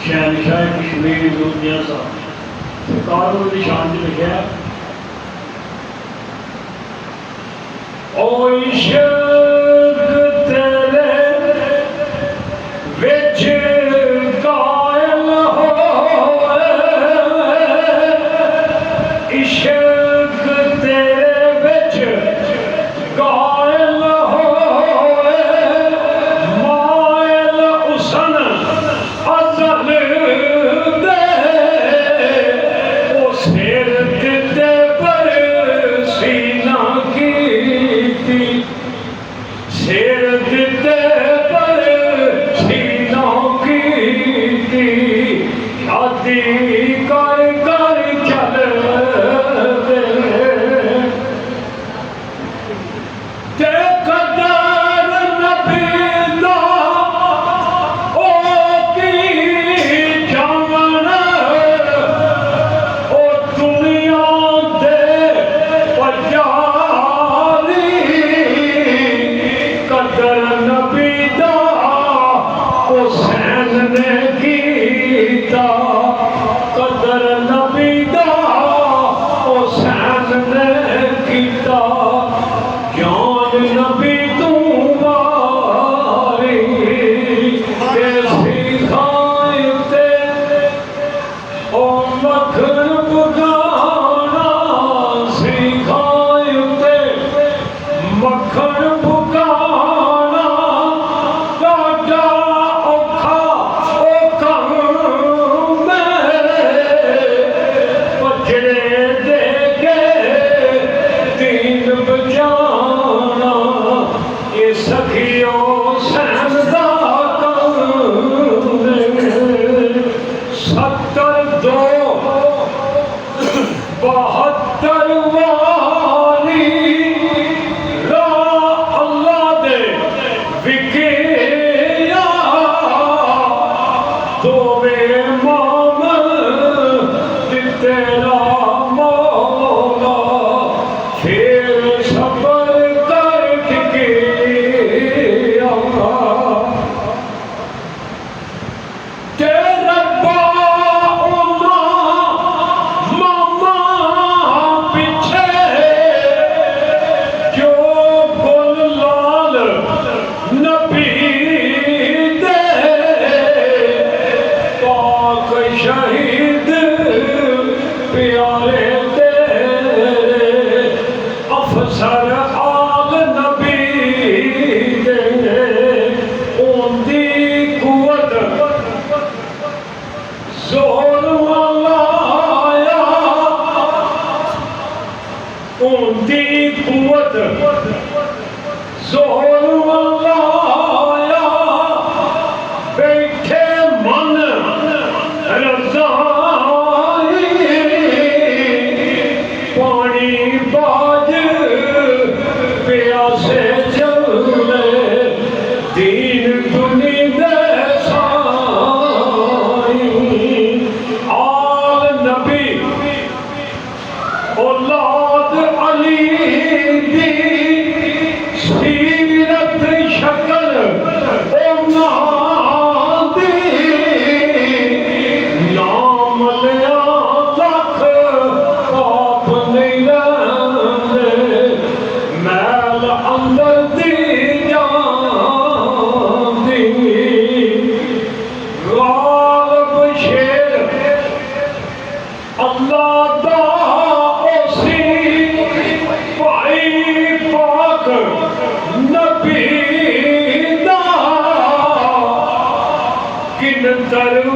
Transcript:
शहनशाह कश्मीर दुनिया साहब सरकार ने निशान च लिखा ओ इश्क तेरे विच कायल होए, इश्क तेरे विच कायल होए, मायल उसन अज़ल दे ओ सिर दिते पर सीना कीती, सिर दिते पर सीना कीती, शादी कर कर चल दे ते कदर नबी दा ओ की जामन ओ दुनिया दे पजारी, कदर नबी दा हुसैन ने कीता, कदर नबी दा हुसैन ने कीता, जान नबी तू मारी ते सिखाए ते ओ मखन पकाना, सिखाए ते मखन पकाना, डाडा औखा ओ काम बजड़े दे के दीन बचाना, ये सखियों सैन दा काम सत्तर दो 72 वाली रा अल्लाह दे विकिया, दोवे मामल दिते रा मौला, फिर सबर कर टिकिया ते रब्बा उन्ना मामा पिछे जो गुल लाल नबी दे, पाक शहीद प्यारे तेरे, अफसर आल नबी दे, उनदी कुवत जोर वाला आया, उनदी कुवत जोर वाला आया, बैठे मन रज़ाई, पानी बाज प्यासे चले, दीन दुनी दे साई, आल नबी औलाद अली दी सीरत गल अंदर दी जांदी गालिब शेर अल्लाह दा ओसी भाई पाक नबी दा किन दर